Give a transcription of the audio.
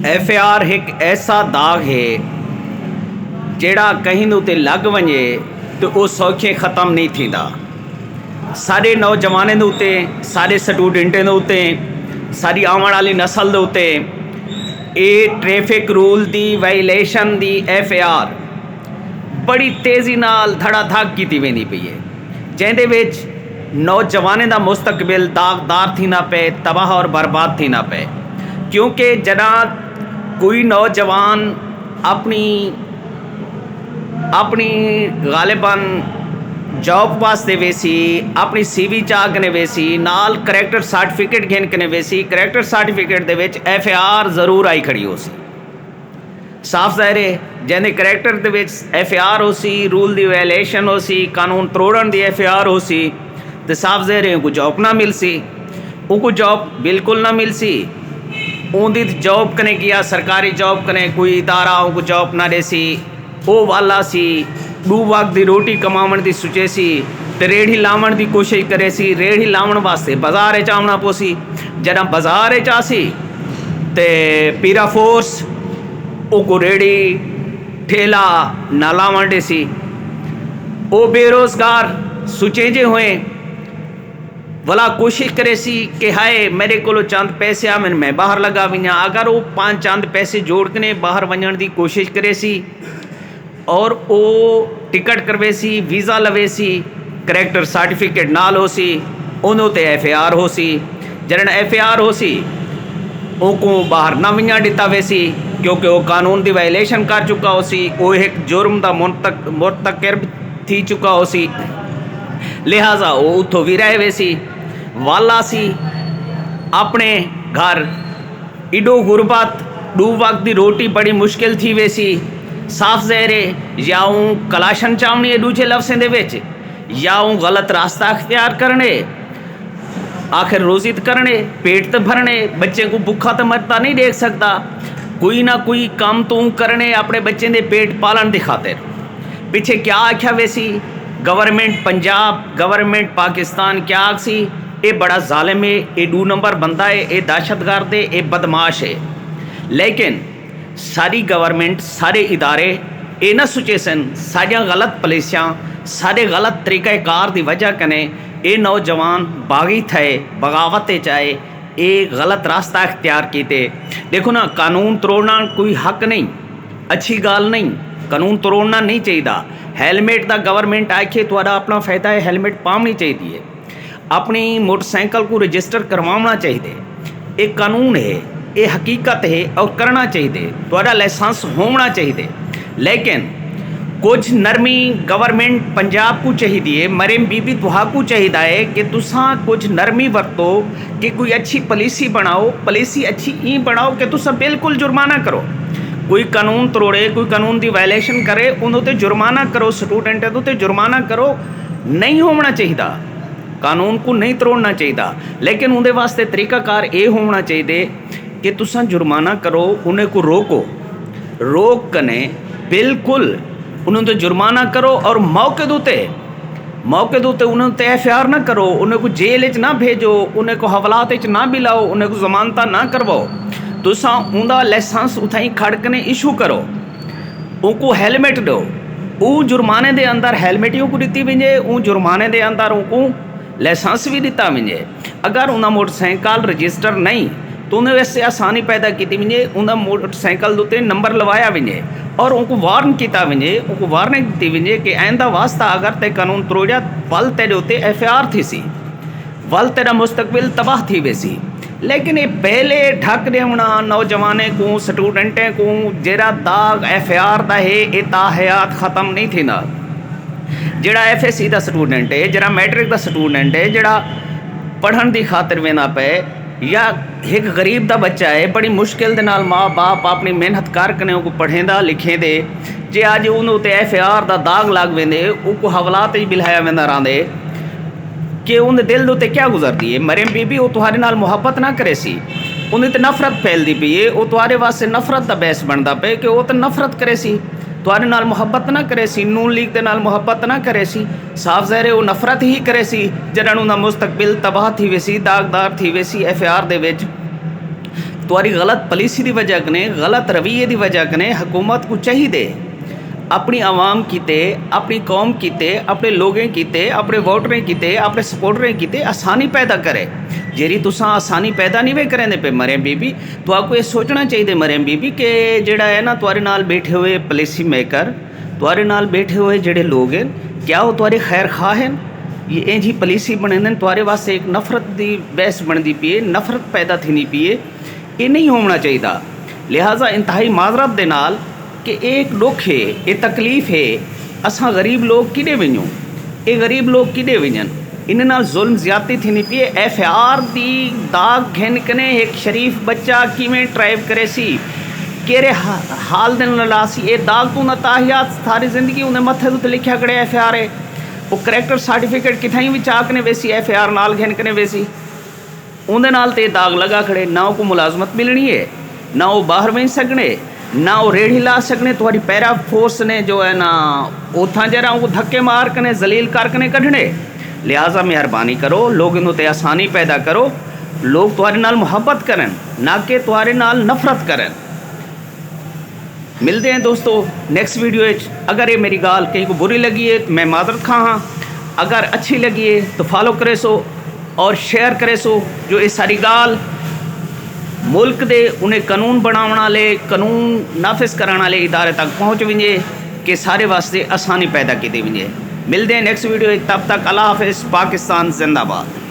FAR एक ऐसा दाग है जेड़ा कहीं उत्ते लग वञे तो वो सौखे ख़त्म नहीं थींदा। सारे नौजवानों के उत्ते, सारे स्टूडेंटें के उत्ते, सारी आने वाली नस्ल के उत्ते ये ट्रैफिक रूल की वायलेशन की FAR बड़ी तेज़ी नाल धड़ाधड़ की वेंदी पई है, जिहदे विच नौजवानों का मुस्तकबिल दागदार थी ना पे, तबाह और बर्बाद थी ना पे। क्योंकि जना कोई नौजवान अपनी अपनी गालिबन जॉब वास्ते वेसी, अपनी CV चाकने वेसी, नाल करैक्टर सर्टिफिकेट घेन कने वेसी, करैक्टर सर्टिफिकेट दे विच FAR जरूर आई खड़ी हो सी। साफ ज़ाहिर है जिहदे करैक्टर दे विच FAR हो सी, रूल दी वायलेशन हो सी, कानून त्रोड़न दी FAR हो सी, तो साफ ज़ाहिर है उनको जॉब ना मिल सी, उनको जॉब बिल्कुल ना मिल सी। उनकी जॉब कने किया सरकारी जॉब कने कोई इदारा उनको जॉब ना दे सी, वो वाला सी दू वक्त की रोटी कमावन की सोचे सी, तो रेड़ी लावन की कोशिश करे सी। रेड़ी लावन वास्ते बाजार च आना पोसी, जरा बाजार च आसी तो पीरा फोर्स को रेड़ी ठेला ना लावन दे सी। वो बेरोजगार सुचेजे हुए भला कोशिश करे सी कि हाय मेरे को चंद पैसे आ मैं बाहर लगा वञा। अगर वो 5 चंद पैसे जोड़ के बाहर वञण की कोशिश करे सी और वो टिकट करवे सी, वीज़ा लवे सी, करैक्टर सर्टिफिकेट नाल हो सी, उन्होंने FAR हो सी। जन FAR हो सी उनको बाहर ना वञा दिता वे सी, क्योंकि वो कानून की वायलेशन कर चुका हो सी, वो एक जुर्म का मुर्तकिब थी चुका हो सी, लिहाजा वो उतों भी रहे वे सी। वाला सी अपने घर इडो गुरबत दू वक्त की रोटी बड़ी मुश्किल थी वे सी। साफ ज़ाहिर है या कलाशन चावनी है दूजे लफ्ज़ों दे विच, या गलत रास्ता अख्तियार करने, आखिर रोज़ी तो करने, पेट तो भरने, बच्चे को भुखा तो मरता नहीं देख सकता, कोई ना कोई काम तो करने अपने बच्चे के पेट पालन की खातिर। पिछे क्या आख्या वैसी गवर्नमेंट पंजाब, गवर्नमेंट पाकिस्तान क्या आखसी, ये बड़ा जालिम है, ये 2 नंबर बंदा है, ये दहशतगर्द है, ये बदमाश है। लेकिन सारी गवर्नमेंट, सारे इदारे ये ना सोचे सन सारिया गलत पॉलिसियां, सारे गलत तरीक़ाकार की वजह कने ये नौजवान बागी थे, बगावत चाहे ये गलत रास्ता अख्तियार किए। देखो ना, कानून तोड़ना कोई हक नहीं, अच्छी गाल नहीं, कानून तोड़ना नहीं चाहिए। हैलमेट का गवर्नमेंट आखे तो अपना फायदा है, हैलमेट पावनी चाहिए, अपनी मोटरसाइकिल को रजिस्टर करवाना चाहिए, एक कानून है, ये हकीकत है और करना चाहिए, थोड़ा लाइसेंस होना चाहिए। लेकिन कुछ नरमी गवर्नमेंट पंजाब को चाहिए, मरीम बीबी तुहाकू चाहिए है कि तुसा कुछ नरमी वरतो कि कोई अच्छी पॉलिसी बनाओ, पॉलिसी अच्छी ई बनाओ कि तुसा बिल्कुल जुर्माना करो। कोई कानून तोड़े, कोई कानून की वायलेशन करे, उन्होंने जुर्माना करो, स्टूडेंट तो जुर्माना करो। नहीं होना चाहिए, कानून को नहीं तोड़ना चाहिए, लेकिन उनके वास्ते तरीकाकार ये होना चाहिए कि तुसा जुर्माना करो, उन्हें को रोको, रोक कने बिल्कुल उन्होंने जुर्माना करो और मौके दूते उन्होंने FAR ना करो, उन्हें को जेल च ना भेजो, उन्हें को हवालात च ना बिलाओ, उन्हें को जमानता ना करवाओ। तुसा उनका लाइसेंस उठाई खड़कने इशू करो, उनको हैलमेट दो, वो जुर्माने के अंदर हैलमेट को दी वजे, वो जुर्माने के अंदर उनको लाइसेंस भी दिता वजे। अगर उन्हें मोटरसाइकिल रजिस्टर नहीं तो उन्हें वैसे आसानी पैदा की वजे, उन्हें मोटरसाइकिल उत्ते नंबर लवाया वजे और उनको वार्न किया वजे, उनको वार्निंग दी वजे कि आइंदा वास्ता अगर ते कानून तोड़िया वल तेरे उत्ते FAR थी सी, वल तेरा मुस्तकबिल तबाह थी वैसी। लेकिन ये पहले ढक देना नौजवाने को, स्टूडेंटें को जरा दाग FAR का है, ये ताहयात ख़त्म नहीं थी ना। जरा FSC का स्टूडेंट है, जरा मैट्रिक का स्टूडेंट है, जरा पढ़न की खातिर वेना पे, या एक गरीब का बच्चा है, बड़ी मुश्किल के नाल माँ बाप अपनी मेहनत करके को पढ़ेंदा लिखेंदे, जे अज उन्होंने FAR का दाग लग वेंदे, उनको हवालात बिलाया वेंदा रहिंदे कि उन्हें दिल उत्ते क्या गुजरती है। मरीम बीबी वो तुम्हारे नाल मुहब्बत ना करे सी, उन्हें तो नफरत फैलती पई है, वो तुम्हारे वास्ते नफरत का बहस बनता पे कि वो तो नफरत करे सी, तुम्हारे नाल मुहब्बत ना करे सी, नून लीग के नाल मुहब्बत ना करे सी। साफ ज़ाहिर है वो नफरत ही करे सी, जरा उन्होंने मुस्तकबिल तबाह थी वैसी, दागदार थी वैसी FAR दे विच। तुहारी गलत पॉलिसी की वजह कने गलत रवैये की वजह कने हुकूमत को चाहिए अपनी आवाम कीते अपनी कौम कीते अपने लोगों कीते अपने वोटरें कीते अपने सपोर्टरें कीते आसानी पैदा करे जेरी तुसा आसानी पैदा नहीं वे करेंदे पे मरियम बीबी तो आपको ये सोचना चाहिए मरियम बीबी कि जेड़ा है ना तुहारे नाल बैठे हुए पॉलिसी मेकर तुहारे नाल बैठे हुए जेड़े लोग हैं क्या वो तुहारे खैर खा हैं ये इंज ही पॉलिसी बने तुहारे वास्ते एक नफरत की बहस बनती पी है नफरत पैदा थी पी है ये नहीं होना चाहिए लिहाजा इंतहाई माजरत के नाल कि एक दुख है ये तकलीफ़ है असा गरीब लोग किॾे वञूं ये गरीब किॾे वञनि इन नाल जुल्म ज़्यादती थी पी FIR दी दाग घिन कने एक शरीफ बच्चा किवें ड्राइव करे सी केरे हाल दिन लासी ये दाग तू न ताहियात सारी ज़िंदगी उन्हें मथे उत्ते लिखा करे FIR है वो करैक्टर सर्टिफिकेट किथाई भी चाकने वैसी FIR नाल घिन कने वैसी उन्हें नाल ते दाग लगा खड़े ना को मुलाजमत मिलनी है ना वो बाहर वही सकने ना वो रेढ़ी ला सकने तुम्हारी पैरा फोर्स ने जो है ना उथा जरा वो धक्के मार कने जलील कर कने कढ़ने लिहाजा मेहरबानी करो लोग इन ते आसानी पैदा करो लोग तुम्हारे नाल मुहब्बत करें ना कि तुम्हारे नाल नफरत करें। मिलते हैं दोस्तों नेक्स्ट वीडियो अगर ये मेरी गाल कहीं को बुरी लगी है तो मैं माजरत खा हाँ अगर अच्छी लगी है तो फॉलो करे सो और शेयर करे सो जो ये सारी गाल मुल्क दे उन्हें कानून बनाने वाले कानून नाफिज कराने वाले इदारे तक पहुँच वञे कि सारे वास्ते आसानी पैदा की वञे। मिलते हैं नेक्स्ट वीडियो तब तक अल्लाह हाफिज़ पाकिस्तान जिंदाबाद।